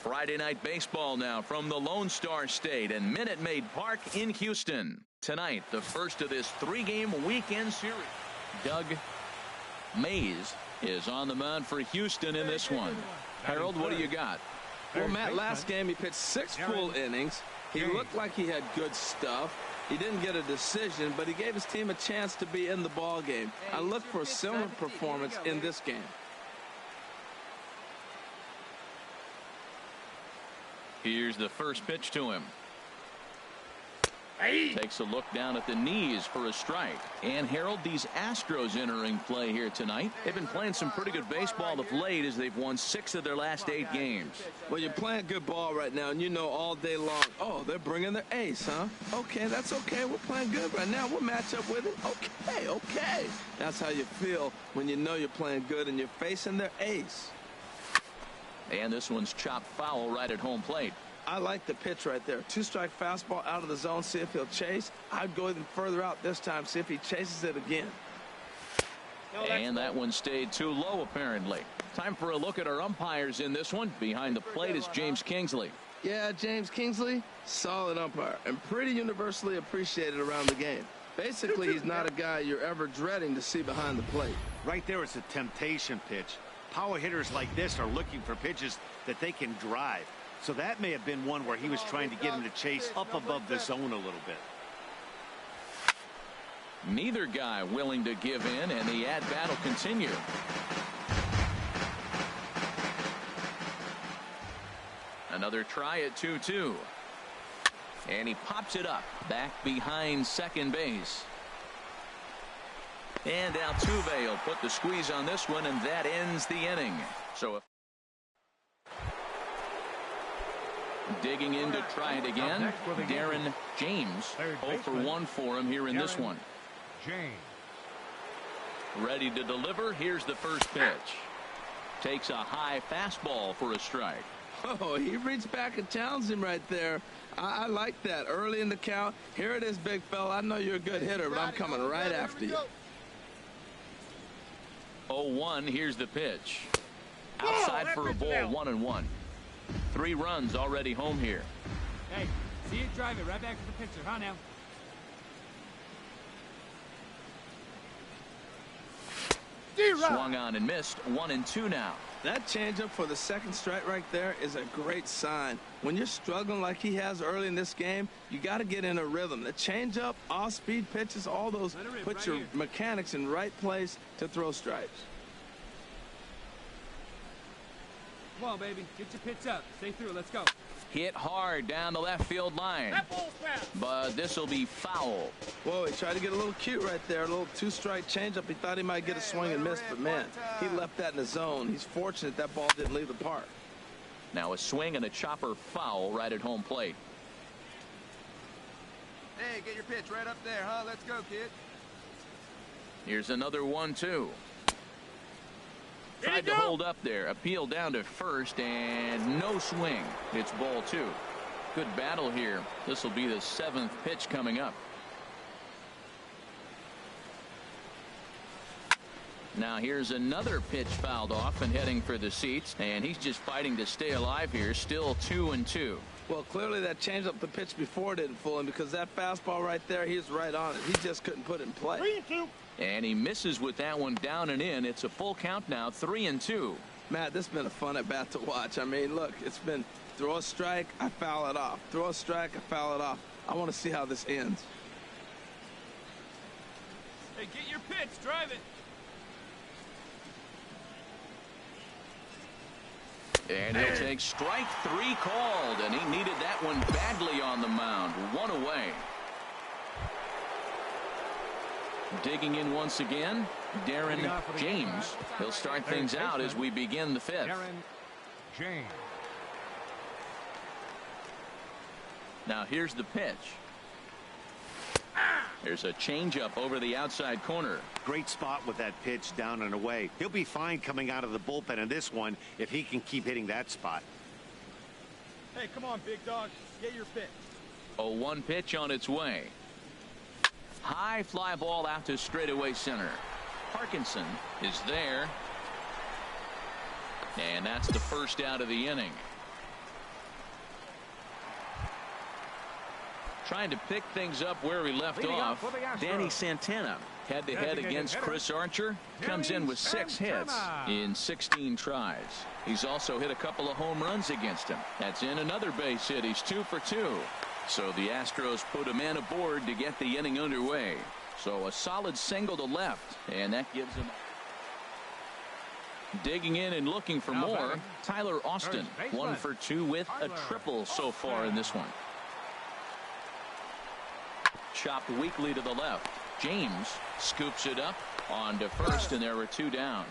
Friday night baseball now from the Lone Star State and Minute Maid Park in Houston. Tonight, the first of this three-game weekend series. Doug Mays is on the mound for Houston in this one. Harold, what do you got? Well, Matt, last game he pitched 6 full innings. He looked like he had good stuff. He didn't get a decision, but he gave his team a chance to be in the ball game. I look for a similar performance in this game. Here's the first pitch to him. Takes a look down at the knees for a strike. And Harold, these Astros entering play here tonight. They've been playing some pretty good baseball of late as they've won 6 of their last 8 games. Well, you're playing good ball right now, and you know all day long, oh, they're bringing their ace, huh? Okay, that's okay. We're playing good right now. We'll match up with it. Okay. That's how you feel when you know you're playing good and you're facing their ace. And this one's chopped foul right at home plate. I like the pitch right there. 2-strike fastball out of the zone. See if he'll chase. I'd go even further out this time. See if he chases it again. And that one stayed too low, apparently. Time for a look at our umpires in this one. Behind the plate is James Kingsley. Yeah, James Kingsley, solid umpire and pretty universally appreciated around the game. Basically, he's not a guy you're ever dreading to see behind the plate. Right there is a temptation pitch. Power hitters like this are looking for pitches that they can drive. So that may have been one where he was trying to get him to chase up above the zone a little bit. Neither guy willing to give in, and the at-bat will continue. Another try at 2-2. And he pops it up back behind second base. And Altuve will put the squeeze on this one, and that ends the inning. So digging in to try it again. Darren James, 0 for 1 for him here in this one. Ready to deliver. Here's the first pitch. Takes a high fastball for a strike. Oh, he reached back and challenged him right there. I like that. Early in the count. Here it is, big fella. I know you're a good hitter, but I'm coming right after you. 0-1. Here's the pitch. Outside for a ball. 1-1. 3 runs already home here. Hey, see it drive it right back to the pitcher, huh now? Swung on and missed. 1-2 now. That changeup for the second strike right there is a great sign. When you're struggling like he has early in this game, you got to get in a rhythm. The changeup, off-speed pitches, all those put your mechanics in right place to throw strikes. Come on, baby. Get your pitch up. Stay through. Let's go. Hit hard down the left field line. But this will be foul. Whoa, he tried to get a little cute right there. A little 2-strike changeup. He thought he might get a swing and miss, but man, he left that in the zone. He's fortunate that ball didn't leave the park. Now a swing and a chopper foul right at home plate. Hey, get your pitch right up there, huh? Let's go, kid. Here's another 1-2. Tried to hold up there. Appeal down to first, and no swing. It's ball 2. Good battle here. This will be the 7th pitch coming up. Now here's another pitch fouled off and heading for the seats, and he's just fighting to stay alive here. Still 2-2. Well, clearly that changeup the pitch before didn't fool him, because that fastball right there, he's right on it. He just couldn't put it in play. 3-2. And he misses with that one down and in. It's a full count now, 3-2. Matt, this has been a fun at bat to watch. I mean, look, it's been throw a strike, I foul it off. Throw a strike, I foul it off. I want to see how this ends. Hey, get your pitch. Drive it. And he'll take strike 3 called, and he needed that one badly on the mound. 1 away. Digging in once again, Darren James. He'll start things out as we begin the 5th. Darren James. Now here's the pitch. There's a changeup over the outside corner. Great spot with that pitch down and away. He'll be fine coming out of the bullpen in this one if he can keep hitting that spot. Hey, come on, big dog. Get your pitch. 0-1 pitch on its way. High fly ball out to straightaway center. Parkinson is there. And that's the first out of the inning. Trying to pick things up where he left off. Danny Santana head-to-head against Chris Archer. Comes in with 6 hits in 16 tries. He's also hit a couple of home runs against him. That's in another base hit. He's 2 for 2. So the Astros put a man aboard to get the inning underway. So a solid single to left, and that gives him. Digging in and looking for more, Tyler Austin, 1 for 2 with a triple so far in this one. Chopped weakly to the left. James scoops it up on to first, and there were 2 down.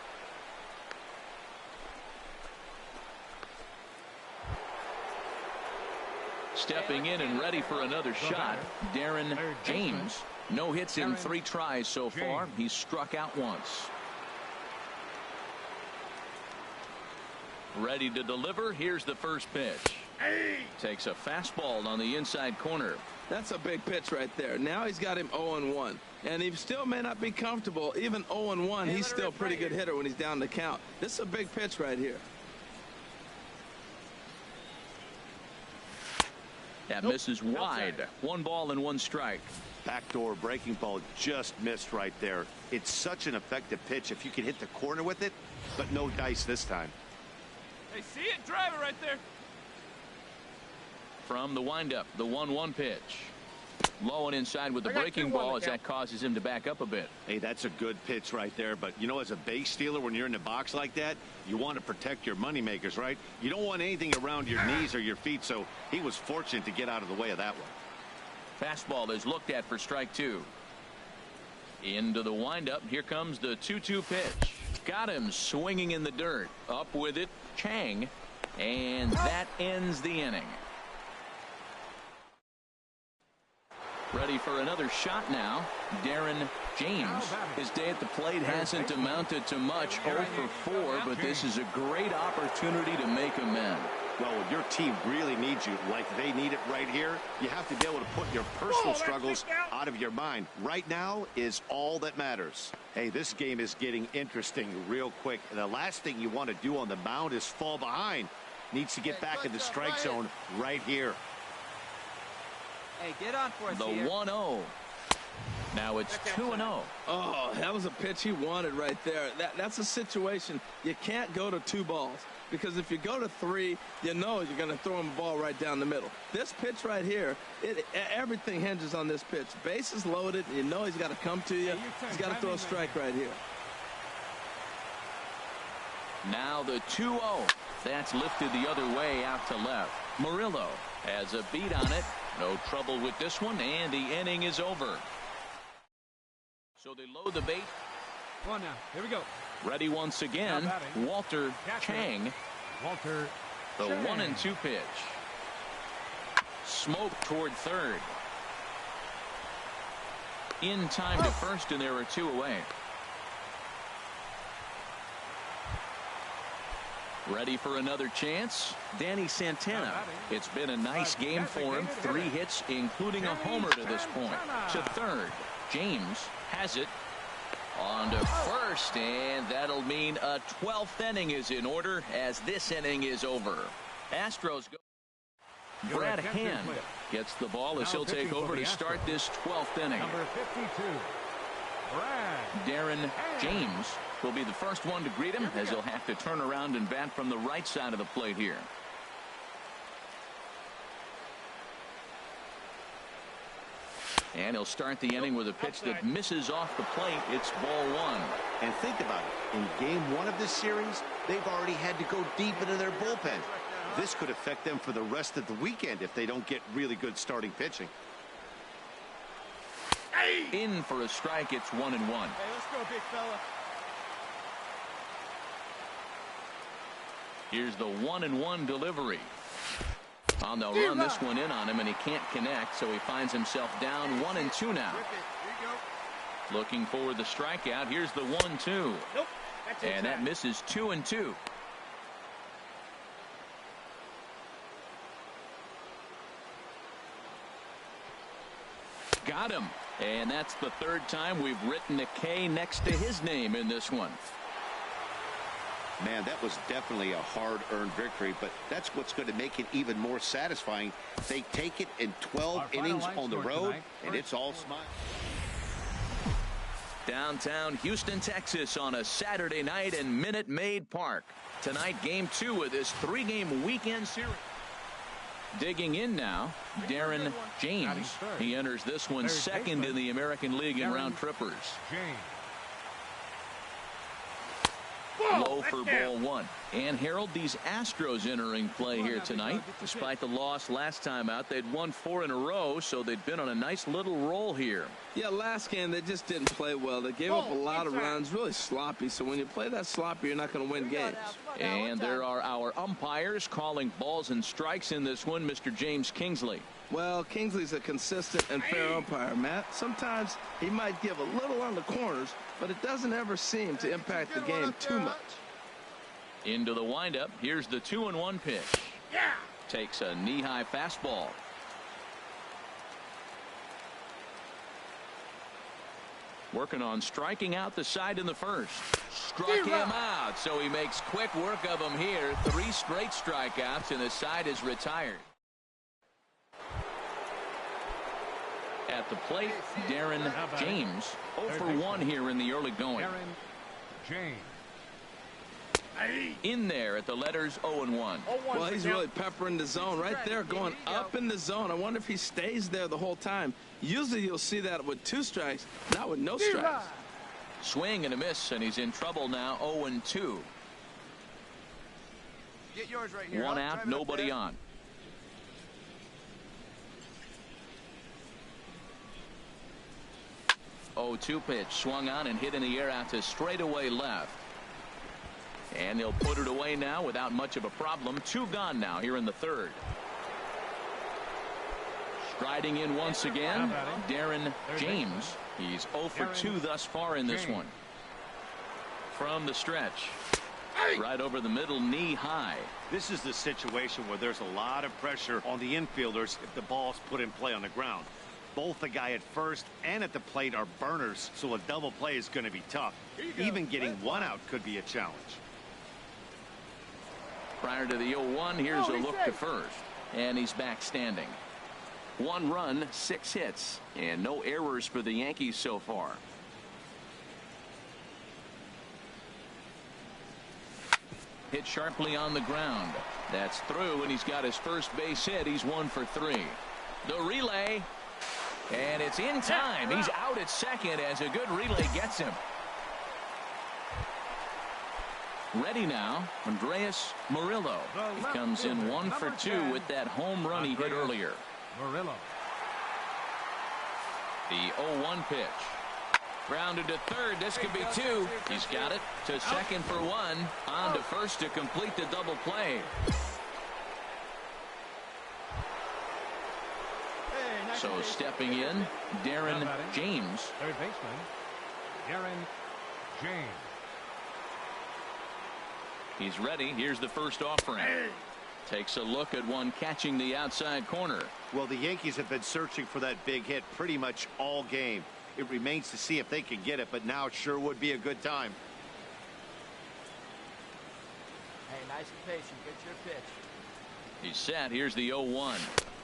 Stepping in and ready for another shot, Darren James. No hits in 3 tries so far. He's struck out once. Ready to deliver. Here's the first pitch. Takes a fastball on the inside corner. That's a big pitch right there. Now he's got him 0-1. And he still may not be comfortable. Even 0-1, he's still a pretty good hitter when he's down the count. This is a big pitch right here. That misses wide. 1 ball and 1 strike. Backdoor breaking ball just missed right there. It's such an effective pitch if you can hit the corner with it, but no dice this time. Hey, see it? Drive it right there. From the windup, the 1-1 pitch. Low and inside with the breaking ball as that causes him to back up a bit. Hey, that's a good pitch right there. But, you know, as a base stealer, when you're in the box like that, you want to protect your moneymakers, right? You don't want anything around your knees or your feet, so he was fortunate to get out of the way of that one. Fastball is looked at for strike 2. Into the windup. Here comes the 2-2 pitch. Got him swinging in the dirt. Up with it, Chang. And that ends the inning. Ready for another shot now. Darren James. His day at the plate hasn't amounted to much. 0 for 4, but this is a great opportunity to make amends. Well, when your team really needs you like they need it right here, you have to be able to put your personal struggles out of your mind. Right now is all that matters. Hey, this game is getting interesting real quick. And the last thing you want to do on the mound is fall behind. Needs to get back in the strike zone right here. Hey, get on for us the 1-0. Now it's 2-0. Oh, that was a pitch he wanted right there. That's a situation you can't go to 2 balls. Because if you go to 3, you know you're going to throw him a ball right down the middle. This pitch right here, everything hinges on this pitch. Bases loaded, and you know he's got to come to you. He's got to throw a strike right here. Now the 2-0. That's lifted the other way out to left. Murillo has a beat on it. No trouble with this one, and the inning is over. So they load the bait. Come on now. Here we go. Ready once again. Walter Chang. Walter. The 1-2 pitch. Smoke toward third. In time to first, and there are 2 away. Ready for another chance. Danny Santana. It's been a nice game for him. 3 hits, including a homer to this point. To third. James has it. On to first, and that'll mean a 12th inning is in order as this inning is over. Astros go. Brad Hand gets the ball as he'll take over to start this 12th inning. Number 52, Brad. Darren James will be the first one to greet him as he'll have to turn around and bat from the right side of the plate here. And he'll start the inning with a pitch that misses off the plate. It's ball 1. And think about it. In game 1 of this series, they've already had to go deep into their bullpen. This could affect them for the rest of the weekend if they don't get really good starting pitching. In for a strike. It's 1-1. Hey, let's go, big fella. Here's the 1-1 delivery. On the run, this one in on him, and he can't connect, so he finds himself down 1-2 now. Looking for the strikeout. Here's the 1-2. Nope. And that misses 2-2. Got him. And that's the 3rd time we've written a K next to his name in this one. Man, that was definitely a hard-earned victory, but that's what's going to make it even more satisfying. They take it in 12 innings on the road, and it's all smiles. Downtown Houston, Texas on a Saturday night in Minute Maid Park. Tonight, Game 2 of this 3-game weekend series. Digging in now, Darren James. He enters this one second in the American League in round trippers. Low for ball 1. And Harold, these Astros entering play here tonight. Despite the loss last time out, they'd won 4 in a row, so they'd been on a nice little roll here. Yeah, last game they just didn't play well. They gave up a lot of runs, really sloppy. So when you play that sloppy, you're not going to win games. And there are our umpires calling balls and strikes in this one, Mr. James Kingsley. Well, Kingsley's a consistent and fair umpire, Matt. Sometimes he might give a little on the corners, but it doesn't ever seem to impact the game too much. Into the windup. Here's the 2-1 pitch. Takes a knee-high fastball. Working on striking out the side in the first. Struck him out, so he makes quick work of him here. 3 straight strikeouts, and the side is retired. At the plate, Darren James. 0 for 1 here in the early going. In there at the letters 0-1. Well, he's really peppering the zone right there, going up in the zone. I wonder if he stays there the whole time. Usually you'll see that with 2 strikes, not with no strikes. Swing and a miss, and he's in trouble now. 0-2. Get yours right here. 1 out, nobody on. Oh, 2 pitch swung on and hit in the air out to straightaway left. And he'll put it away now without much of a problem. 2 gone now here in the 3rd. Striding in once again, Darren James. He's 0 for 2 thus far in this one. From the stretch. Right over the middle, knee high. This is the situation where there's a lot of pressure on the infielders if the ball's put in play on the ground. Both the guy at first and at the plate are burners, so a double play is going to be tough. Even getting 1 out could be a challenge. Prior to the 0-1, here's a look to first. And he's back standing. 1 run, 6 hits, and no errors for the Yankees so far. Hit sharply on the ground. That's through, and he's got his first base hit. He's 1 for 3. The relay. And it's in time. He's out at second as a good relay gets him. Ready now, Andres Murillo. He comes in 1 for 2 with that home run he hit earlier. The 0-1 pitch. Grounded to third. This could be 2. He's got it to second for 1. On to first to complete the double play. So stepping in, Darren James. Third baseman, Darren James. He's ready. Here's the first offering. Takes a look at one catching the outside corner. Well, the Yankees have been searching for that big hit pretty much all game. It remains to see if they can get it, but now it sure would be a good time. Hey, nice and patient. Get your pitch. He's set. Here's the 0-1.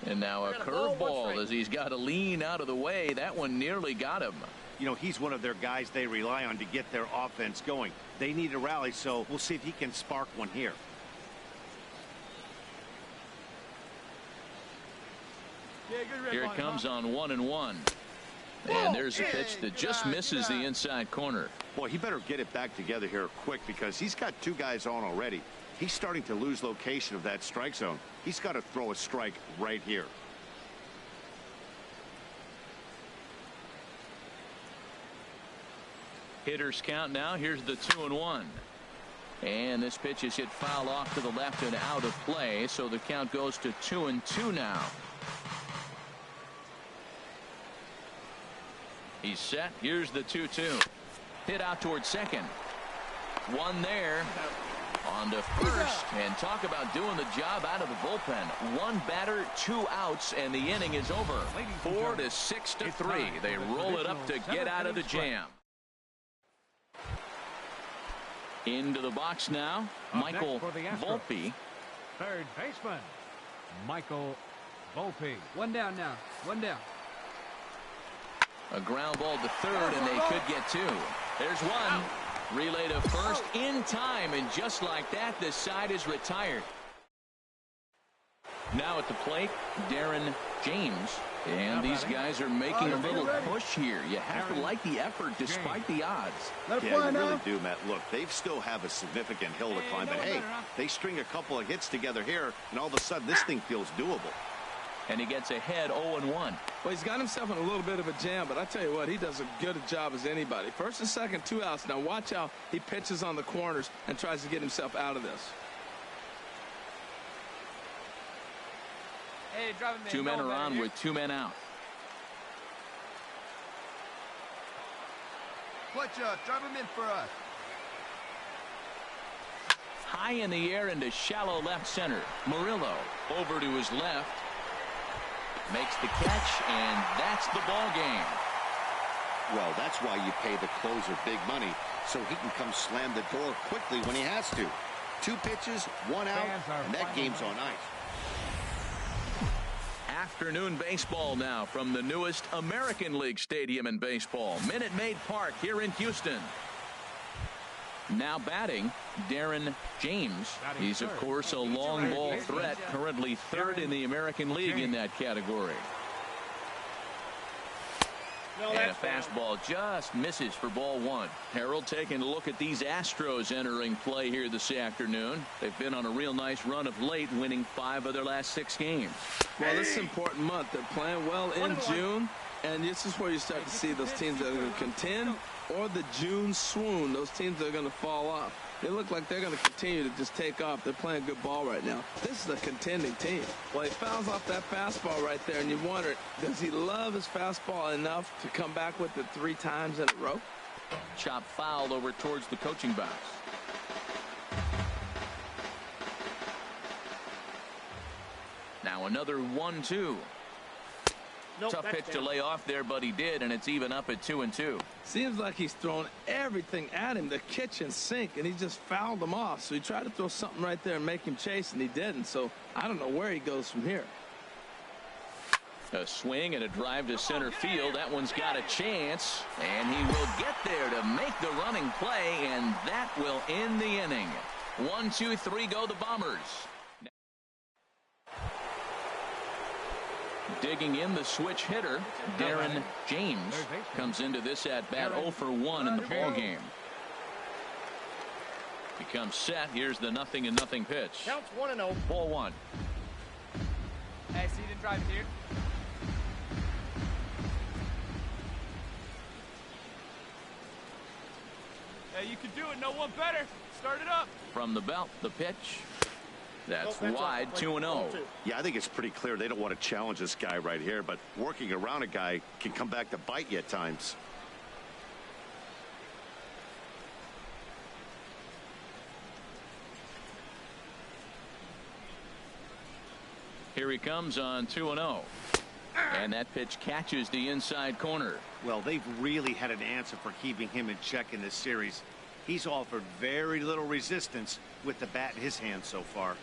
And now a curveball as he's got to lean out of the way. That one nearly got him. You know, he's one of their guys they rely on to get their offense going. They need a rally, so we'll see if he can spark one here. Here it comes on 1-1. And there's a pitch that just misses the inside corner. Boy, he better get it back together here quick because he's got 2 guys on already. He's starting to lose location of that strike zone. He's got to throw a strike right here. Hitters count now. Here's the 2-1. And this pitch is hit foul off to the left and out of play. So the count goes to 2-2 now. He's set. Here's the 2-2. Hit out towards second. 1 there. On to first. And talk about doing the job out of the bullpen. 1 batter, 2 outs, and the inning is over. 4 to 6 to 3. They roll it up to get out of the jam. Into the box now, Up Michael next for the Astros. Volpe. Third baseman, Michael Volpe. One down now. One down. A ground ball to third, and they could get two. There's one. Relay to first in time, and just like that, the side is retired. Now at the plate, Darren James. And these guys are making a little push here. You have to like the effort despite the odds. Yeah, you really do, Matt. Look, they still have a significant hill to climb, but hey, they string a couple of hits together here, and all of a sudden this thing feels doable. And he gets ahead 0-1. Well, he's got himself in a little bit of a jam, but I tell you what, he does a good job as anybody. First and second, 2 outs. Now watch how he pitches on the corners and tries to get himself out of this. Hey, drive him in. 2 men are on with 2 men out. Clutch up. Drive him in for us. High in the air into shallow left center. Murillo over to his left. Makes the catch, and that's the ball game. Well, that's why you pay the closer big money, so he can come slam the door quickly when he has to. 2 pitches, 1 out, and that game's on ice. Afternoon baseball now from the newest American League stadium in baseball, Minute Maid Park here in Houston. Now batting, Darren James. He's, of course, a long ball threat, currently 3rd in the American League in that category. And a fastball just misses for ball 1. Harold taking a look at these Astros entering play here this afternoon. They've been on a real nice run of late, winning 5 of their last 6 games. Well, this is an important month. They're playing well in June, and this is where you start to see those teams that are going to contend, or the June swoon, those teams that are going to fall off. They look like they're going to continue to just take off. They're playing good ball right now. This is a contending team. Well, he fouls off that fastball right there, and you wonder, does he love his fastball enough to come back with it 3 times in a row? Chop foul over towards the coaching box. Now another 1-2. Tough pitch to lay off there, but he did, and it's even up at 2-2. Seems like he's thrown everything at him, the kitchen sink, and he just fouled them off. So he tried to throw something right there and make him chase, and he didn't. So I don't know where he goes from here. A swing and a drive to center field. That one's got a chance, and he will get there to make the running play, and that will end the inning. 1, 2, 3 go the Bombers. Digging in the switch hitter, Darren James comes into this at bat 0 for 1 in the ball game. Becomes set. Here's the 0-0 pitch. Counts 1-0. Ball 1. Hey, see, you didn't drive it here. Hey, you can do it. No one better. Start it up. From the belt, the pitch. That's wide, 2-0. Yeah, I think it's pretty clear they don't want to challenge this guy right here, but working around a guy can come back to bite you at times. Here he comes on 2-0. And that pitch catches the inside corner. Well, they've really had an answer for keeping him in check in this series. He's offered very little resistance with the bat in his hand so far.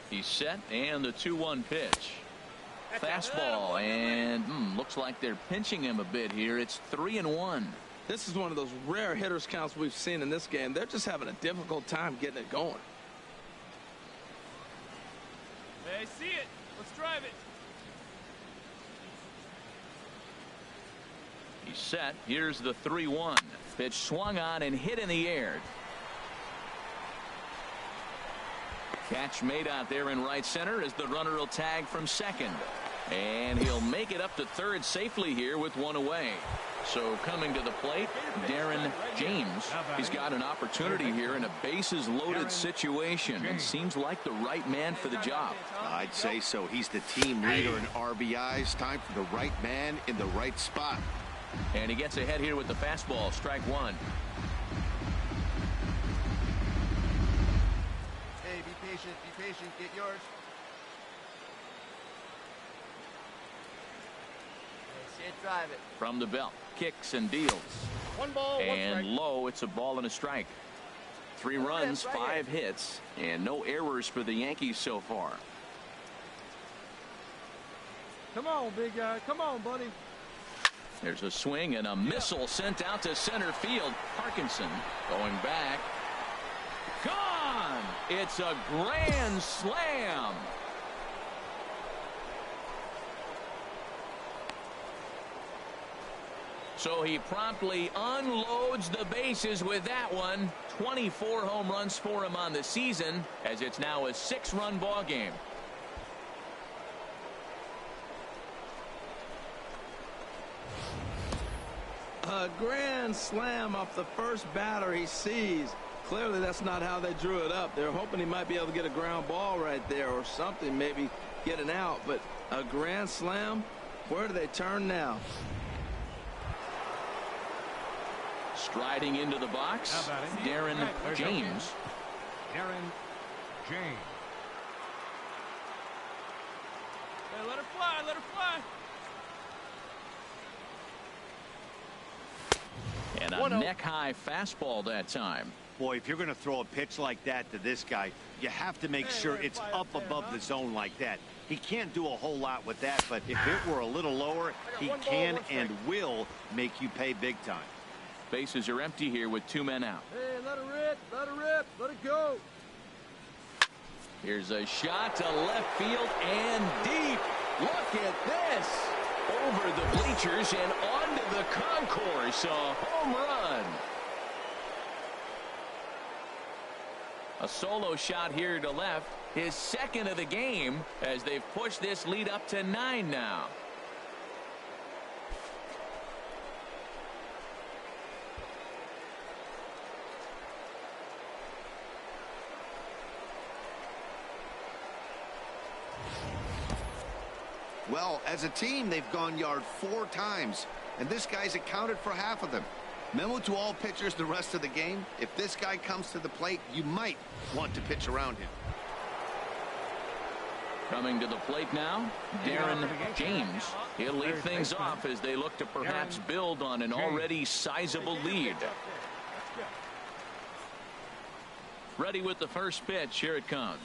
He's set, and the 2-1 pitch. Fastball, and looks like they're pinching him a bit here. It's 3-1. This is one of those rare hitters counts we've seen in this game. They're just having a difficult time getting it going. Hey, see it. Let's drive it. He's set. Here's the 3-1. Pitch swung on and hit in the air. Catch made out there in right center as the runner will tag from second. And he'll make it up to third safely here with 1 away. So coming to the plate, Darren James. He's got an opportunity here in a bases loaded situation and seems like the right man for the job. I'd say so. He's the team leader in RBIs. Time for the right man in the right spot. And he gets ahead here with the fastball. Strike 1. Hey, be patient, get yours. Hey, see it, drive it. From the belt, kicks and deals. 1 ball, 1 And strike. low, it's a ball and a strike. 3 runs, 5 hits, and no errors for the Yankees so far. Come on, big guy. Come on, buddy. There's a swing and a missile sent out to center field. Parkinson going back. Gone! It's a grand slam. So he promptly unloads the bases with that one. 24 home runs for him on the season, as it's now a 6-run ball game. A grand slam off the first batter he sees. Clearly that's not how they drew it up. They're hoping he might be able to get a ground ball right there or something, maybe get an out. But a grand slam, where do they turn now? Striding into the box, Darren James. Darren James. Hey, let her fly, let her fly. And a neck-high fastball that time. Boy, if you're going to throw a pitch like that to this guy, you have to make sure it's up above the zone like that. He can't do a whole lot with that, but if it were a little lower, he can and will make you pay big time. Bases are empty here with 2 men out. Hey, let it go. Here's a shot to left field and deep. Look at this. Over the bleachers and onto the concourse. A home run. A solo shot here to left. His second of the game, as they've pushed this lead up to 9 now. Well, as a team, they've gone yard 4 times, and this guy's accounted for half of them. Memo to all pitchers the rest of the game: if this guy comes to the plate, you might want to pitch around him. Coming to the plate now, Darren James. He'll lead things off as they look to perhaps build on an already sizable lead. Ready with the first pitch. Here it comes.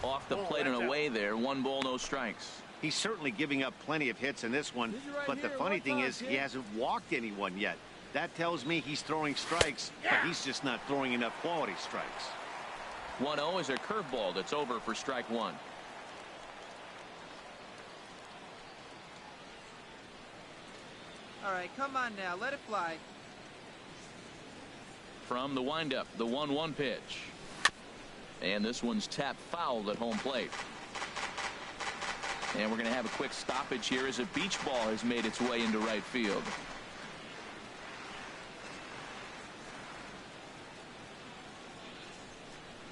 Off the plate and away there. 1 ball, no strikes. He's certainly giving up plenty of hits in this one, but the funny thing is he hasn't walked anyone yet. That tells me he's throwing strikes, but he's just not throwing enough quality strikes. 1-0 is a curveball that's over for strike 1. All right, come on now, let it fly. From the windup, the 1-1 pitch. And this one's tapped foul at home plate. And we're going to have a quick stoppage here as a beach ball has made its way into right field.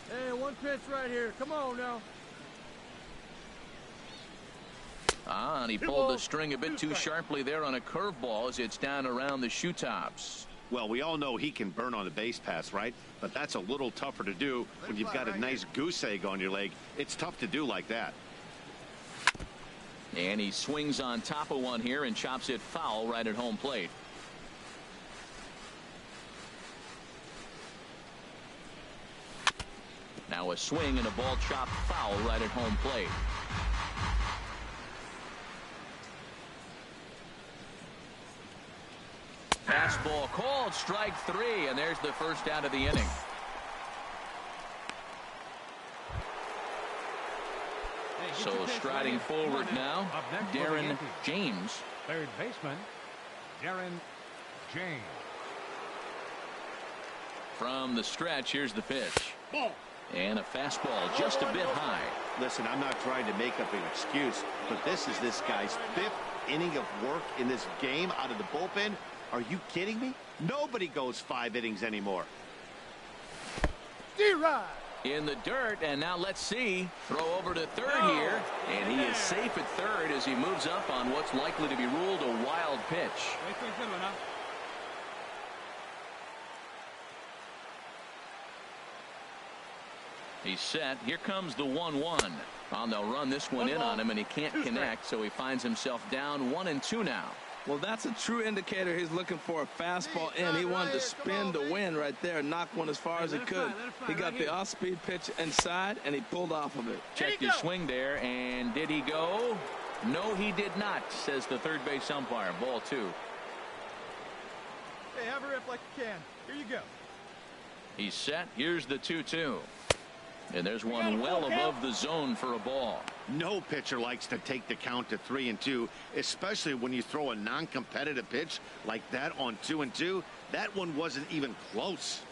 Hey, 1 pitch right here. Come on now. And he pulled the string a bit too sharply there on a curveball as it's down around the shoe tops. Well, we all know he can burn on the base pass, right? But that's a little tougher to do when you've got a nice goose egg on your leg. It's tough to do like that. And he swings on top of one here and chops it foul right at home plate. Now a swing and a ball chopped foul right at home plate. Fastball called, strike 3, and there's the first out of the inning. So striding forward now, Darren James. Third baseman, Darren James. From the stretch, here's the pitch. And a fastball just a bit high. Listen, I'm not trying to make up an excuse, but this is this guy's 5th inning of work in this game out of the bullpen. Are you kidding me? Nobody goes 5 innings anymore. In the dirt, and now let's see. Throw over to third here, and he is safe at third as he moves up on what's likely to be ruled a wild pitch. He's set. Here comes the 1-1. Well, they'll run this one in on him, and he can't connect, so he finds himself down 1-2 now. Well, that's a true indicator he's looking for a fastball in. He wanted to spin to win right there, knock one as far as he could. He got the off-speed pitch inside, and he pulled off of it. Checked his swing there, and did he go? No, he did not, says the third base umpire. Ball 2. Hey, have a rip like you can. Here you go. He's set. Here's the 2-2. And there's one well above the zone for a ball. No pitcher likes to take the count to 3-2, especially when you throw a non-competitive pitch like that on 2-2. That one wasn't even close.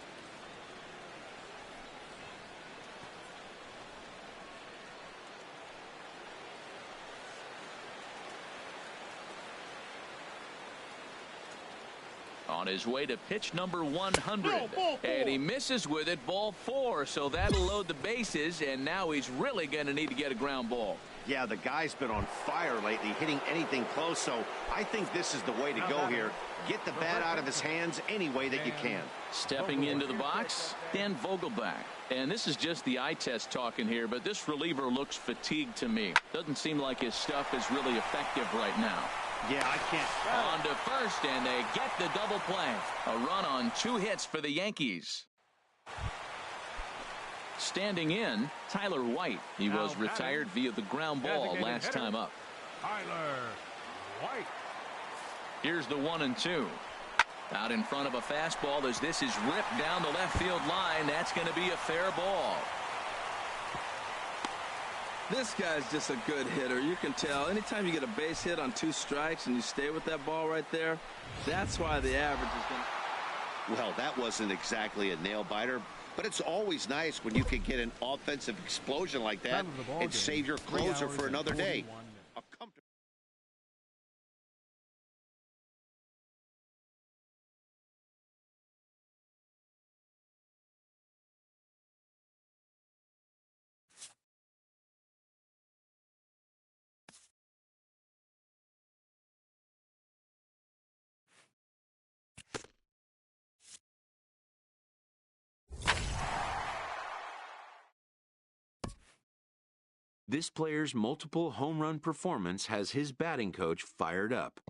On his way to pitch number 100. And he misses with it, ball 4. So that'll load the bases, and now he's really going to need to get a ground ball. Yeah, the guy's been on fire lately, hitting anything close. So I think this is the way to go here. Get the bat out of his hands any way that you can. Stepping into the box, Dan Vogelback. And this is just the eye test talking here, but this reliever looks fatigued to me. Doesn't seem like his stuff is really effective right now. Yeah, I can't. On to first, and they get the double play. A run on 2 hits for the Yankees. Standing in, Tyler White. He was retired via the ground ball last time up. Tyler White. Here's the 1-2. Out in front of a fastball as this is ripped down the left field line. That's going to be a fair ball. This guy's just a good hitter. You can tell anytime you get a base hit on 2 strikes and you stay with that ball right there, that's why the average is going to. Well, that wasn't exactly a nail biter, but it's always nice when you can get an offensive explosion like that and save your closer for another day. This player's multiple home run performance has his batting coach fired up.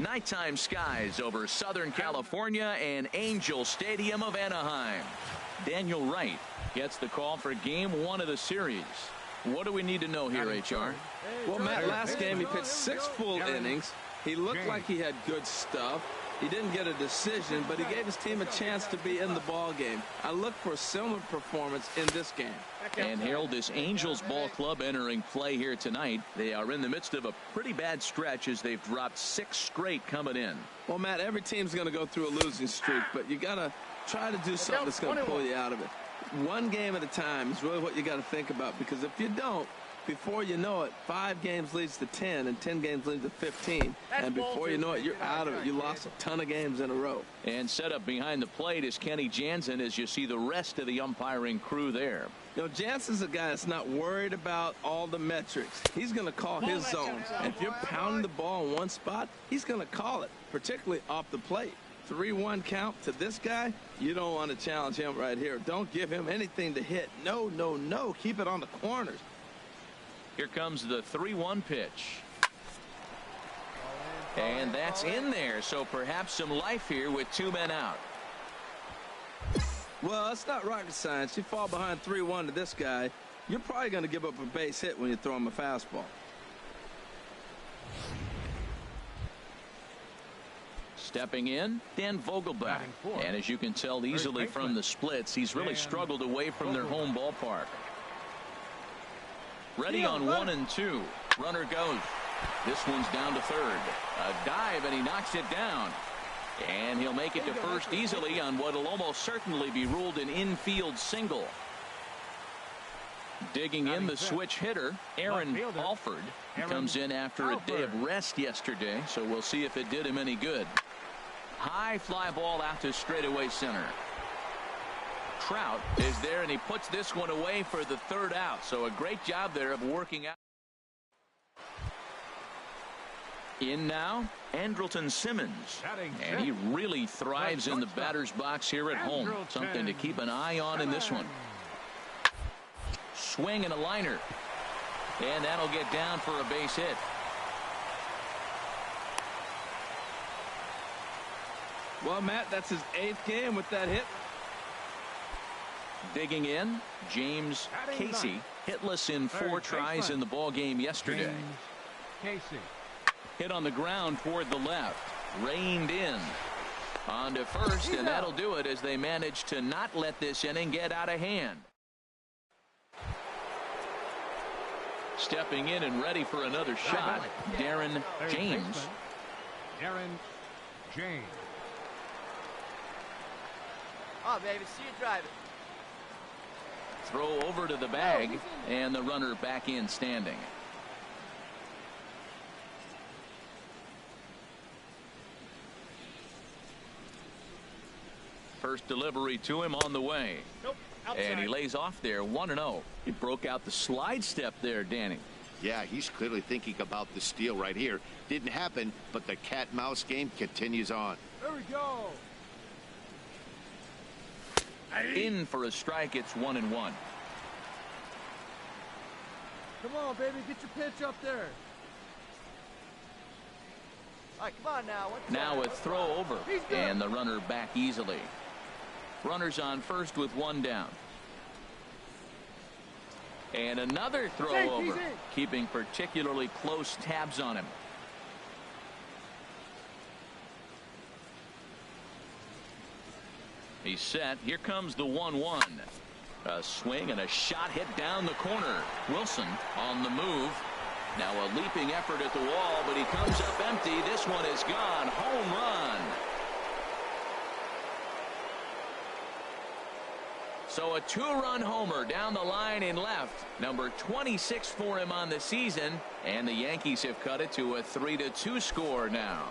Nighttime skies over Southern California and Angel Stadium of Anaheim. Daniel Wright gets the call for game 1 of the series. What do we need to know here, HR? Well, Matt, last game he pitched 6 full innings. He looked like he had good stuff. He didn't get a decision, but he gave his team a chance to be in the ball game. I look for a similar performance in this game. And Harold, this Angels ball club entering play here tonight. They are in the midst of a pretty bad stretch as they've dropped 6 straight coming in. Well, Matt, every team's going to go through a losing streak, but you got to try to do something that's going to pull you out of it. One game at a time is really what you got to think about, because if you don't, before you know it, 5 games leads to 10, and 10 games leads to 15. And before you know it, you're out of it. You lost a ton of games in a row. And set up behind the plate is Kenny Jansen as you see the rest of the umpiring crew there. You know, Jansen's a guy that's not worried about all the metrics. He's going to call his zones. And if you're pounding the ball in one spot, he's going to call it, particularly off the plate. 3-1 count to this guy, you don't want to challenge him right here. Don't give him anything to hit. No, no, no. Keep it on the corners. Here comes the 3-1 pitch. And that's in there, so perhaps some life here with 2 men out. Well, it's not rocket science. You fall behind 3-1 to this guy, you're probably going to give up a base hit when you throw him a fastball. Stepping in, Dan Vogelback. And as you can tell easily from the splits, he's really struggled away from their home ballpark. Ready on 1 and 2. Runner goes. This one's down to third. A dive, and he knocks it down. And he'll make it to first easily on what will almost certainly be ruled an infield single. Digging in the switch hitter, Aaron Alford. He comes in after a day of rest yesterday, so we'll see if it did him any good. High fly ball out to straightaway center. Trout is there, and he puts this one away for the third out. So a great job there of working out. In now, Andrelton Simmons, and he really thrives in the batter's box here at home. Something to keep an eye on in this one. Swing and a liner, and that'll get down for a base hit. Well, Matt, that's his 8th game with that hit. Digging in, James Casey, hitless in 4 tries in the ball game yesterday. Casey. Hit on the ground toward the left, reined in on to first, and that'll do it as they manage to not let this inning get out of hand. Stepping in and ready for another shot, Darren James. Darren James. Oh, baby, see you drive it. Throw over to the bag, and the runner back in standing. First delivery to him on the way. And he lays off there 1-0. He broke out the slide step there, Danny. Yeah, he's clearly thinking about the steal right here. Didn't happen, but the cat-mouse game continues on. There we go. In for a strike. It's 1-1. Come on, baby, get your pitch up there. All right, come on now. Now a throw over, and the runner back easily. Runners on first with 1 down. And another throw over, keeping particularly close tabs on him. He's set. Here comes the 1-1. A swing and a shot hit down the corner. Wilson on the move. Now a leaping effort at the wall, but he comes up empty. This one is gone. Home run. So a 2-run homer down the line in left. Number 26 for him on the season. And the Yankees have cut it to a 3-2 score now.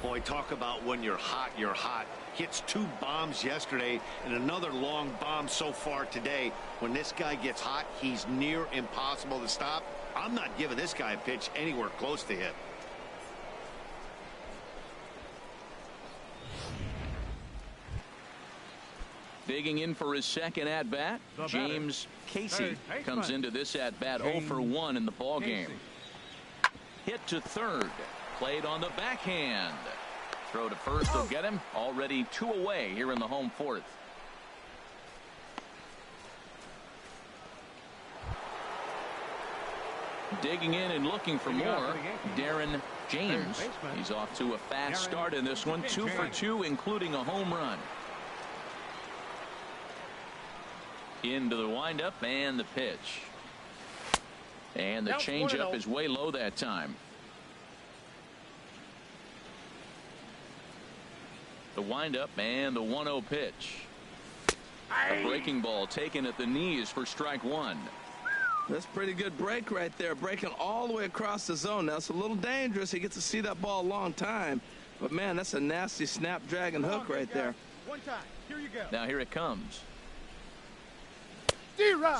Boy, talk about when you're hot, you're hot. Hits 2 bombs yesterday and another long bomb so far today. When this guy gets hot, he's near impossible to stop. I'm not giving this guy a pitch anywhere close to hit. Digging in for his second at-bat, James Casey comes into this at-bat 0 for 1 in the ball game. Hit to third, played on the backhand. Throw to first will get him. Already 2 away here in the home 4th. Digging in and looking for more, Darren James. He's off to a fast start in this one. 2 for 2, including a home run. Into the windup and the pitch. And the changeup is way low that time. The windup and the 1-0 pitch. A breaking ball taken at the knees for strike 1. That's a pretty good break right there. Breaking all the way across the zone. Now, it's a little dangerous. He gets to see that ball a long time. But, man, that's a nasty snapdragon hook right there. One time. Here you go. Now here it comes.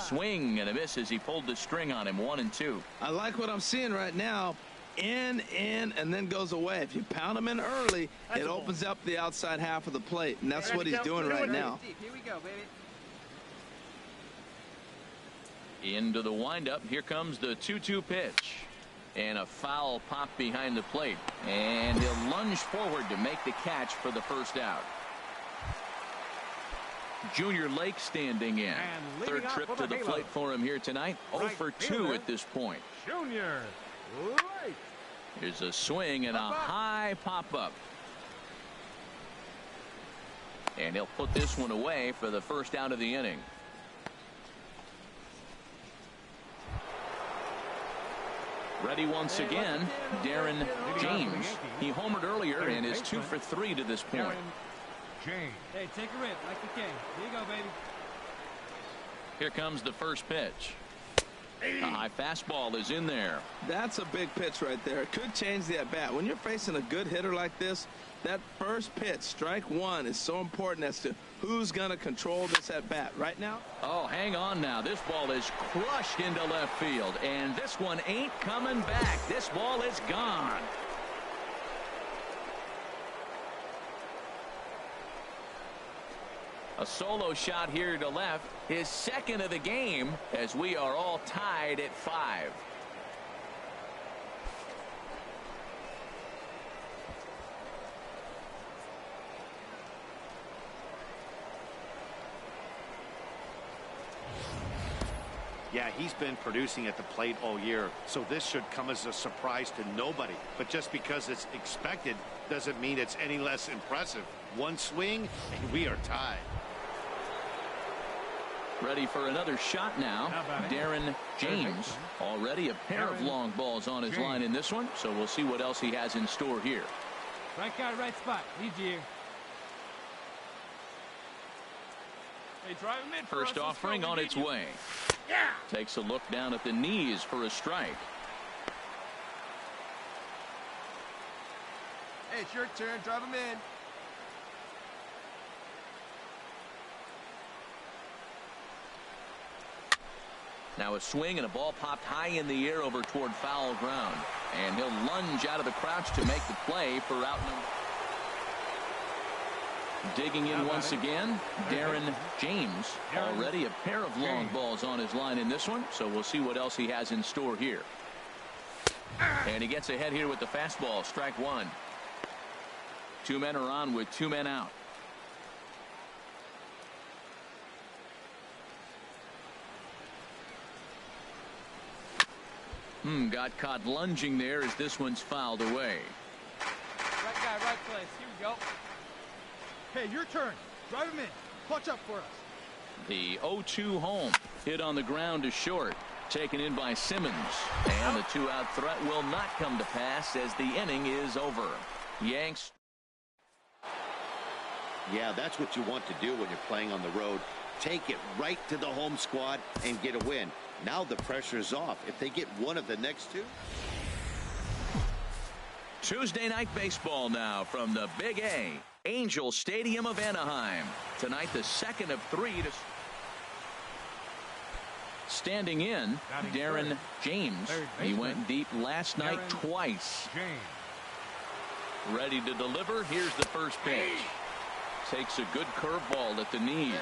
Swing and a miss as he pulled the string on him. 1-2. I like what I'm seeing right now. In, and then goes away. If you pound him in early, it opens up the outside half of the plate. And that's what he's doing right now. Here we go, baby. Into the windup. Here comes the 2-2 pitch. And a foul pop behind the plate. And he'll lunge forward to make the catch for the first out. Junior Lake standing in. Third trip to the plate for him here tonight. 0 for 2 at this point. Junior Lake. Here's a swing and a high pop-up. And he'll put this one away for the first out of the inning. Ready once again, Darren James. He homered earlier and is 2 for 3 to this point. Hey, take a rip like the king. Here you go, baby. Here comes the first pitch. A high fastball is in there. That's a big pitch right there. It could change the at-bat. When you're facing a good hitter like this, that first pitch, strike one, is so important as to who's going to control this at-bat. Right now? Oh, hang on now. This ball is crushed into left field, and this one ain't coming back. This ball is gone. A solo shot here to left, his second of the game, as we are all tied at 5. Yeah, he's been producing at the plate all year, so this should come as a surprise to nobody. But just because it's expected doesn't mean it's any less impressive. One swing, and we are tied. Ready for another shot now. Darren James. Already a pair of long balls on his line in this one, so we'll see what else he has in store here. Right guy, right spot. Need you here. Hey, drive him in. First offering on its way. Yeah. Takes a look down at the knees for a strike. Hey, it's your turn. Drive him in. Now a swing and a ball popped high in the air over toward foul ground. And he'll lunge out of the crouch to make the play for out number. Digging in once again, Darren James. Already a pair of long balls on his line in this one, so we'll see what else he has in store here. And he gets ahead here with the fastball, strike one. 2 men are on with 2 men out. Got caught lunging there as this one's fouled away. Right guy, right place. Here we go. Hey, your turn. Drive him in. Clutch up for us. The 0-2 home. Hit on the ground to short. Taken in by Simmons. And the 2-out threat will not come to pass as the inning is over. Yanks. Yeah, that's what you want to do when you're playing on the road. Take it right to the home squad and get a win. Now the pressure's off. If they get one of the next two. Tuesday night baseball now from the Big A, Angel Stadium of Anaheim. Tonight the second of 3 to standing in, Darren James. He went deep last night twice. Ready to deliver. Here's the first pitch. Takes a good curveball at the knees.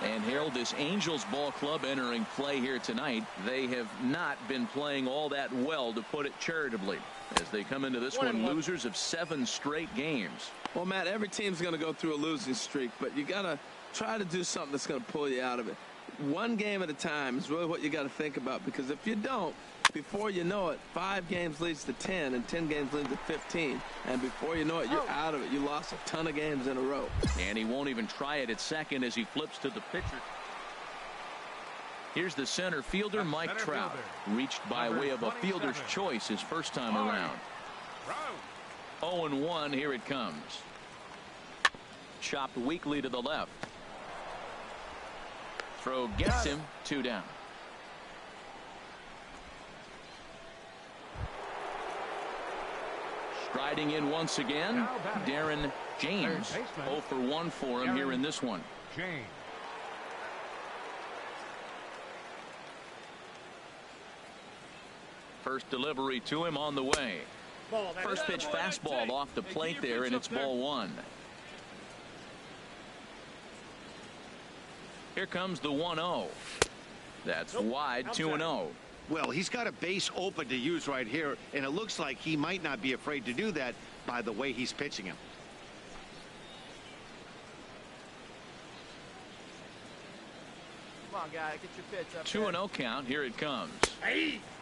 And Harold, this Angels ball club entering play here tonight, they have not been playing all that well, to put it charitably, as they come into this one losers of 7 straight games. Well, Matt, every team's going to go through a losing streak, but you got to try to do something that's going to pull you out of it. One game at a time is really what you got to think about, because if you don't, before you know it, 5 games leads to 10 and 10 games leads to 15, and before you know it, you're out of it. You lost a ton of games in a row. And he won't even try it at second as he flips to the pitcher. Here's the center fielder, Mike Trout, reached by way of a fielder's choice his first time around. 0-1, here it comes. Chopped weakly to the left. Throw gets him, 2 down. Striding in once again, Darren James. 0 for 1 for him here in this one. First delivery to him on the way. First pitch fastball off the plate there, and it's ball 1. Here comes the 1-0. That's wide, 2-0. Well, he's got a base open to use right here, and it looks like he might not be afraid to do that by the way he's pitching him. Come on, guy, get your pitch up. 2-0 count. Here it comes.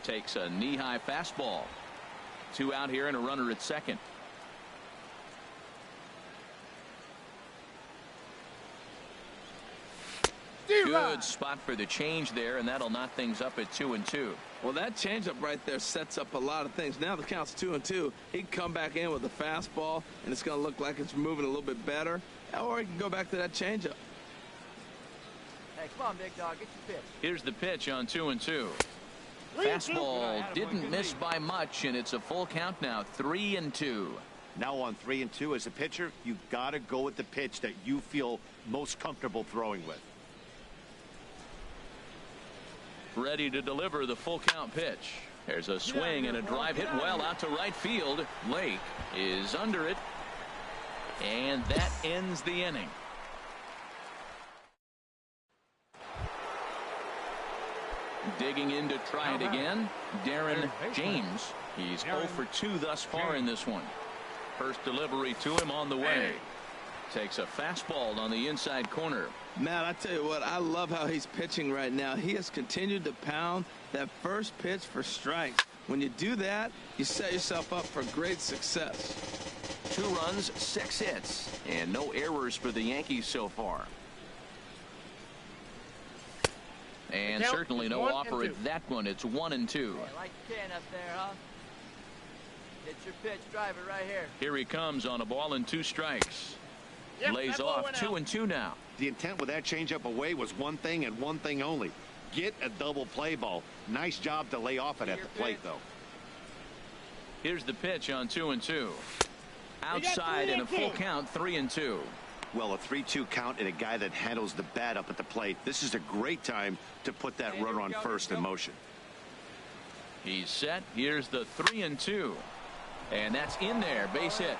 Takes a knee-high fastball. 2 out here and a runner at second. Good spot for the change there, and that'll knock things up at 2-2. Well, that changeup right there sets up a lot of things. Now the count's 2-2. He can come back in with a fastball, and it's going to look like it's moving a little bit better. Or he can go back to that changeup. Hey, come on, big dog. Get your pitch. Here's the pitch on 2-2. Fastball didn't miss by much, and it's a full count now, 3-2. Now on 3-2 as a pitcher, you got to go with the pitch that you feel most comfortable throwing with. Ready to deliver the full count pitch. There's a swing and a drive hit well out to right field. Lake is under it, and that ends the inning. Digging in to try it again, Darren James. He's 0 for 2 thus far in this one. First delivery to him on the way. Takes a fastball on the inside corner. Matt, I tell you what, I love how he's pitching right now. He has continued to pound that first pitch for strikes. When you do that, you set yourself up for great success. 2 runs, 6 hits, and no errors for the Yankees so far. And certainly no offer at that one. It's 1-2. Hey, like you can up there, huh? Get your pitch, drive it right here. Here he comes on a ball and 2 strikes. Lays off 2-2 now. The intent with that changeup away was one thing and one thing only. Get a double play ball. Nice job to lay off it at the plate, though. Here's the pitch on 2-2. Outside in a full count, 3-2. Well, a 3-2 count and a guy that handles the bat up at the plate. This is a great time to put that runner on first in motion. He's set. Here's the 3-2. And that's in there. Base hit.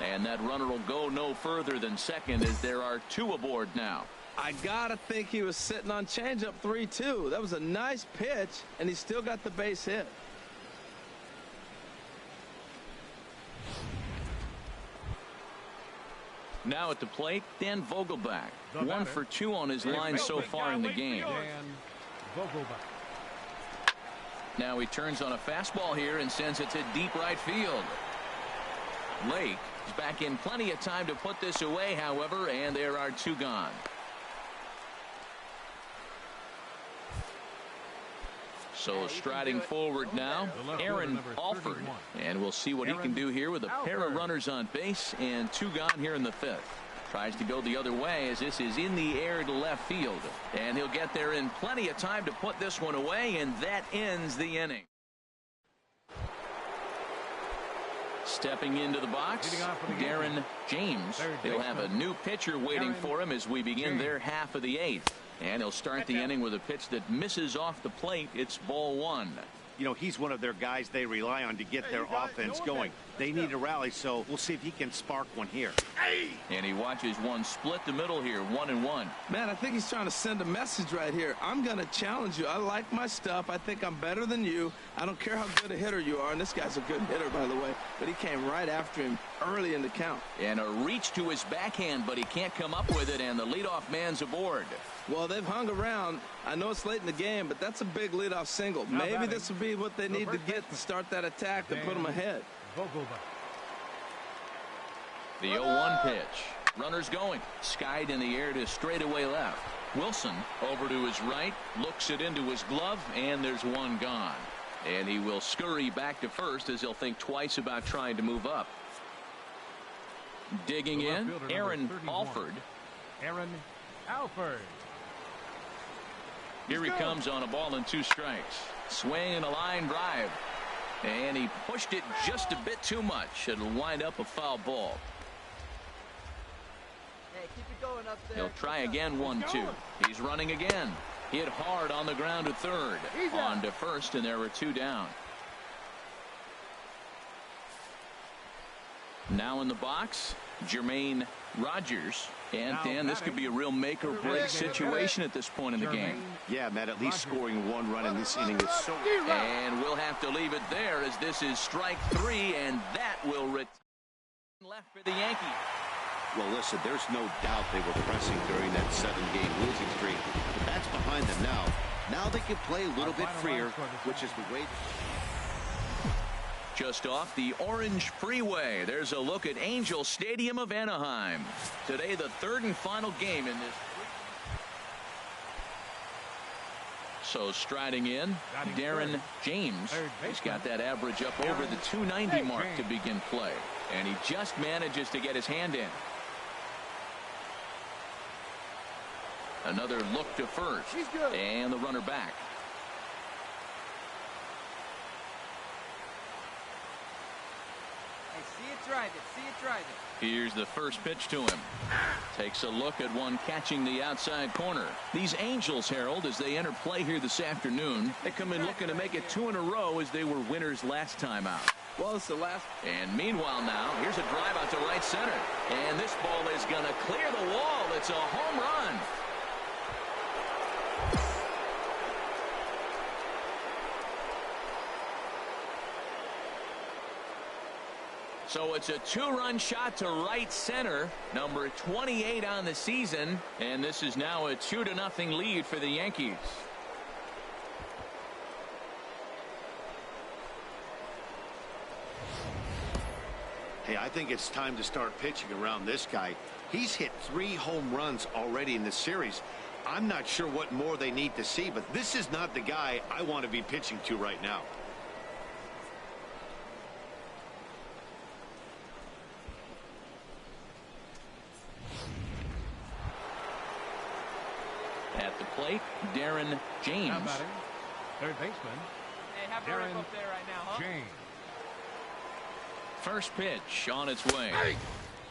And that runner will go no further than second as there are 2 aboard now. I got to think he was sitting on changeup 3-2. That was a nice pitch, and he still got the base hit. Now at the plate, Dan Vogelbach. 1 for 2 on his line so far in the game. Now he turns on a fastball here and sends it to deep right field. Lake is back in plenty of time to put this away, however, and there are 2 gone. So striding forward now, Aaron Alford, and we'll see what he can do here with a pair of runners on base and 2 gone here in the 5th. Tries to go the other way as this is in the air to left field, and he'll get there in plenty of time to put this one away, and that ends the inning. Stepping into the box, Darren James. He'll have a new pitcher waiting for him as we begin their half of the 8th. And he'll start the inning with a pitch that misses off the plate. It's ball 1. You know, he's one of their guys they rely on to get their offense going. They need a rally, so we'll see if he can spark one here. And he watches one split the middle here, 1-1. Man, I think he's trying to send a message right here. I'm going to challenge you. I like my stuff. I think I'm better than you. I don't care how good a hitter you are. And this guy's a good hitter, by the way. But he came right after him early in the count. And a reach to his backhand, but he can't come up with it, and the leadoff man's aboard. Well, they've hung around. I know it's late in the game, but that's a big leadoff single. Maybe this will be what they need to get to start that attack and put them ahead. The 0-1 pitch. Runners going. Skied in the air to straightaway left. Wilson over to his right. Looks it into his glove, and there's 1 gone. And he will scurry back to first as he'll think twice about trying to move up. Digging in, Aaron Alford. Here he comes on a ball and 2 strikes. Swing and a line drive. And he pushed it just a bit too much. It'll wind up a foul ball. Hey, keep it going up there. He'll try again, 1-2. He's running again. Hit hard on the ground to third. On to first, and there were 2 down. Now in the box, Jermaine Rogers. And Dan, this could be a real make or break situation at this point in the game. Yeah, Matt, at least scoring 1 run in this inning is so. And we'll have to leave it there as this is strike 3, and that will return left for the Yankees. Well, listen, there's no doubt they were pressing during that 7-game losing streak. But that's behind them now. Now they can play a little bit freer, which is the way. Just off the Orange Freeway, there's a look at Angel Stadium of Anaheim. Today, the 3rd and final game in this. So striding in, Darren James. He's got that average up over the 290 mark to begin play. And he just manages to get his hand in. Another look to first. And the runner back. Hey, see it, drive it. See it, drive it. Here's the first pitch to him. Takes a look at one catching the outside corner. These Angels, Harold, as they enter play here this afternoon, they come in looking to make it 2 in a row as they were winners last time out. Well, it's the last. And meanwhile now, here's a drive out to right center. And this ball is going to clear the wall. It's a home run. So it's a 2-run shot to right center, number 28 on the season, and this is now a 2-0 lead for the Yankees. Hey, I think it's time to start pitching around this guy. He's hit 3 home runs already in this series. I'm not sure what more they need to see, but this is not the guy I want to be pitching to right now. At the plate, Darren James. Third baseman. Hey, have a rip up there right now, huh? James. First pitch on its way.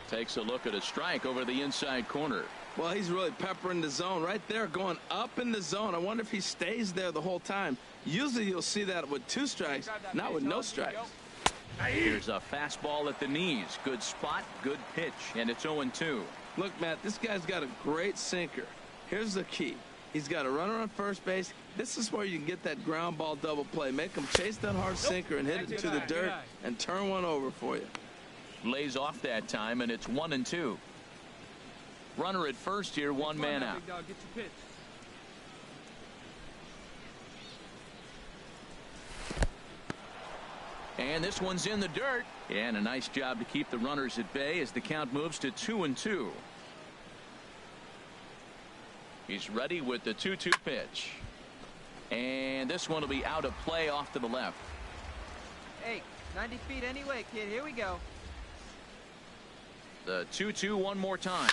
Takes a look at a strike over the inside corner. Well, he's really peppering the zone right there, going up in the zone. I wonder if he stays there the whole time. Usually you'll see that with 2 strikes, not with no strikes. Here's a fastball at the knees. Good spot, good pitch, and it's 0-2. Look, Matt, this guy's got a great sinker. Here's the key. He's got a runner on first base. This is where you can get that ground ball double play. Make him chase that hard sinker and hit it to the dirt and turn one over for you. Lays off that time, and it's 1-2. Runner at first here, 1 man out. Big dog, get your pitch. And this one's in the dirt. And a nice job to keep the runners at bay as the count moves to 2-2. He's ready with the 2-2 pitch. And this one will be out of play off to the left. Hey, 90 feet anyway, kid. Here we go. The 2-2 one more time.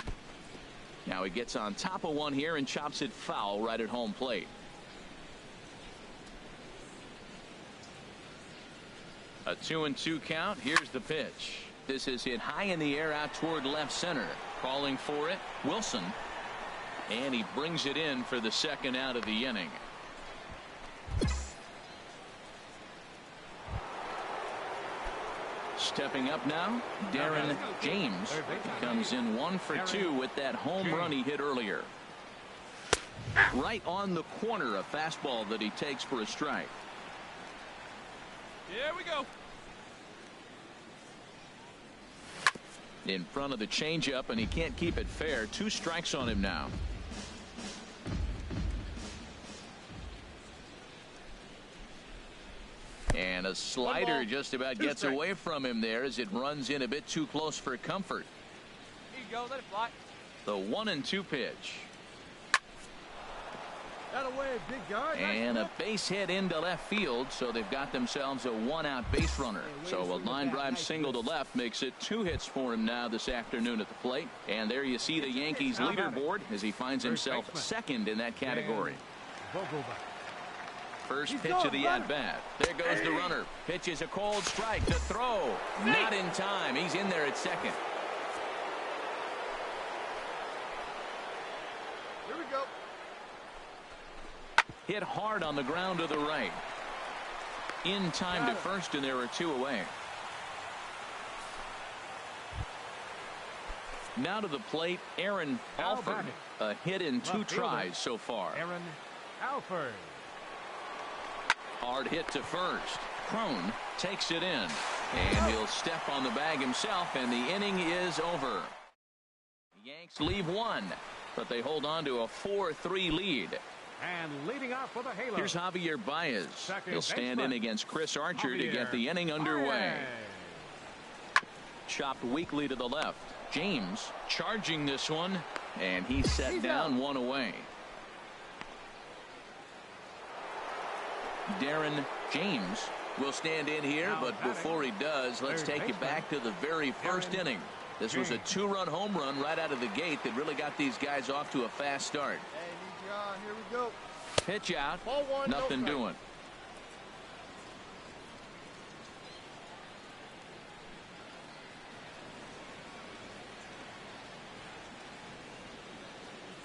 Now he gets on top of one here and chops it foul right at home plate. A 2-2 count. Here's the pitch. This is hit high in the air out toward left center. Calling for it, Wilson. And he brings it in for the second out of the inning. Stepping up now, Darren James. He comes in 1 for 2 with that home run he hit earlier. Right on the corner, a fastball that he takes for a strike. Here we go. In front of the changeup, and he can't keep it fair. 2 strikes on him now. And a slider just about gets away from him there as it runs in a bit too close for comfort. Here you go. Let it fly. The 1-2 pitch. That away, big guy. And a base hit into left field, so they've got themselves a 1-out base runner. So a line drive single to left makes it 2 hits for him now this afternoon at the plate. And there you see the Yankees leaderboard as he finds himself second in that category. First pitch of the at-bat. There goes the runner. Pitch is a cold strike to throw. Not in time. He's in there at second. Here we go. Hit hard on the ground to the right. In time to first, and there are 2 away. Now to the plate, Aaron Alford. A hit in 2 tries so far. Aaron Alford. Hard hit to first. Crone takes it in. And he'll step on the bag himself, and the inning is over. The Yanks leave 1, but they hold on to a 4-3 lead. And leading off for the Halo. Here's Javier Baez. He'll stand in against Chris Archer to get the inning underway. Chopped weakly to the left. James charging this one, and he's set down 1 away. Darren James will stand in here, but before he does, let's take you back to the very first inning. This was a 2-run home run right out of the gate that really got these guys off to a fast start. Hey, need you on. Here we go. Pitch out, Ball one, nothing doing.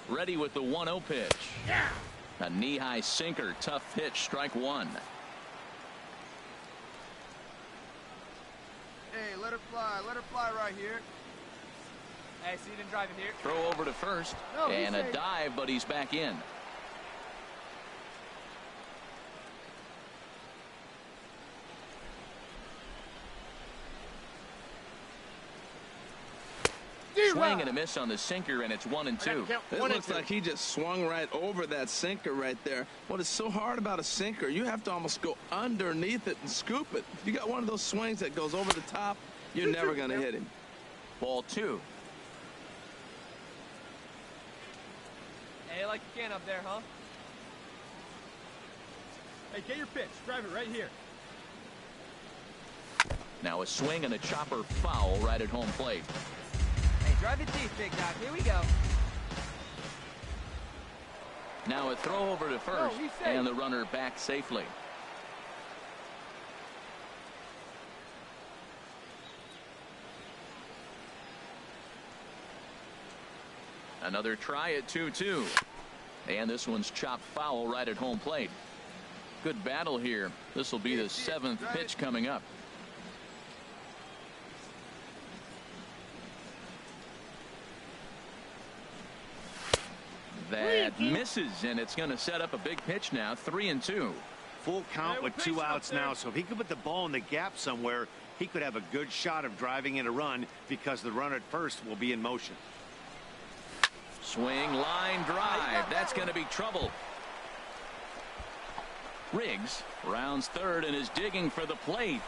Ready with the 1-0 pitch. Yeah. A knee-high sinker, tough pitch, strike one. Hey, let her fly right here. Hey, see them driving here. Throw over to first, No, and a safe. dive, but he's back in. Swing and a miss on the sinker, and it's 1-2. It looks like he just swung right over that sinker right there. What is so hard about a sinker, you have to almost go underneath it and scoop it. If you got one of those swings that goes over the top, you're never going to hit him. Ball 2. Hey, you like you can up there, huh? Hey, get your pitch. Drive it right here. Now a swing and a chopper foul right at home plate. Hey, drive it deep, big dog. Here we go. Now a throw over to first, he's safe. and the runner back safely. Another try at 2-2. And this one's chopped foul right at home plate. Good battle here. This will be the 7th pitch coming up. That misses, and it's going to set up a big pitch now. 3-2. Full count with 2 outs now, so if he could put the ball in the gap somewhere, he could have a good shot of driving in a run because the runner at first will be in motion. Swing, line drive. That's going to be trouble. Riggs rounds third and is digging for the plate.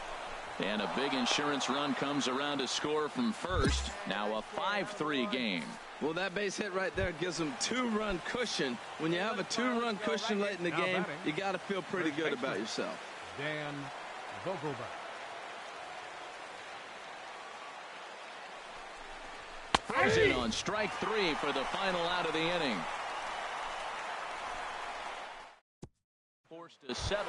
And a big insurance run comes around to score from first. Now a 5-3 game. Well, that base hit right there gives them 2-run cushion. When you have a 2-run cushion late in the game, you got to feel pretty good about yourself. Dan Vogelbach. Frozen on strike 3 for the final out of the inning. Forced to settle.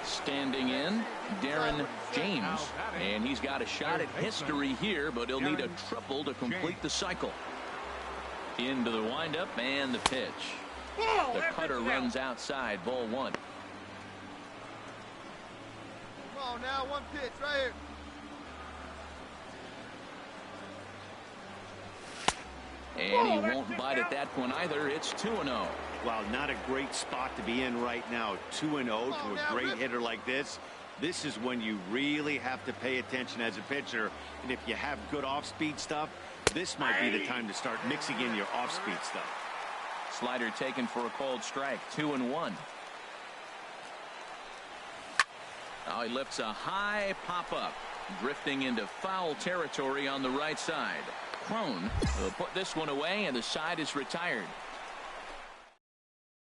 Standing in, Darren James. And he's got a shot at history here, but he'll need a triple to complete the cycle. Into the windup and the pitch. The cutter runs outside, ball 1. Come on now, one pitch right here. And he won't bite at that one either. It's 2-0. Wow, not a great spot to be in right now. 2-0 to a great hitter like this. This is when you really have to pay attention as a pitcher. And if you have good off-speed stuff, this might be the time to start mixing in your off-speed stuff. Slider taken for a called strike. 2-1. Now he lifts a high pop-up, drifting into foul territory on the right side. Crone will put this one away, and the side is retired.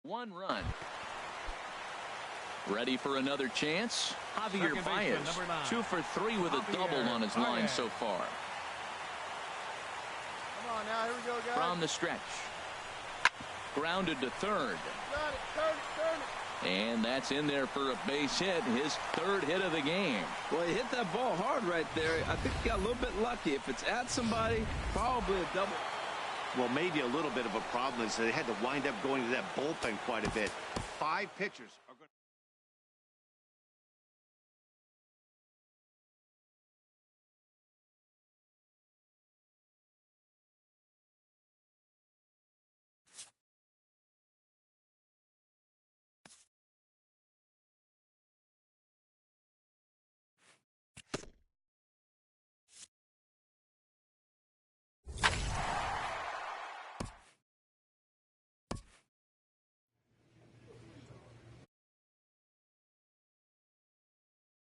1 run. Ready for another chance? Javier Baez, 2 for 3 with a double on his line so far. Come on now, here we go, guys. From the stretch. Grounded to third. Got it, turn it. And that's in there for a base hit, his 3rd hit of the game. Well, he hit that ball hard right there. I think he got a little bit lucky. If it's at somebody, probably a double. Well, maybe a little bit of a problem is they had to wind up going to that bullpen quite a bit. 5 pitchers.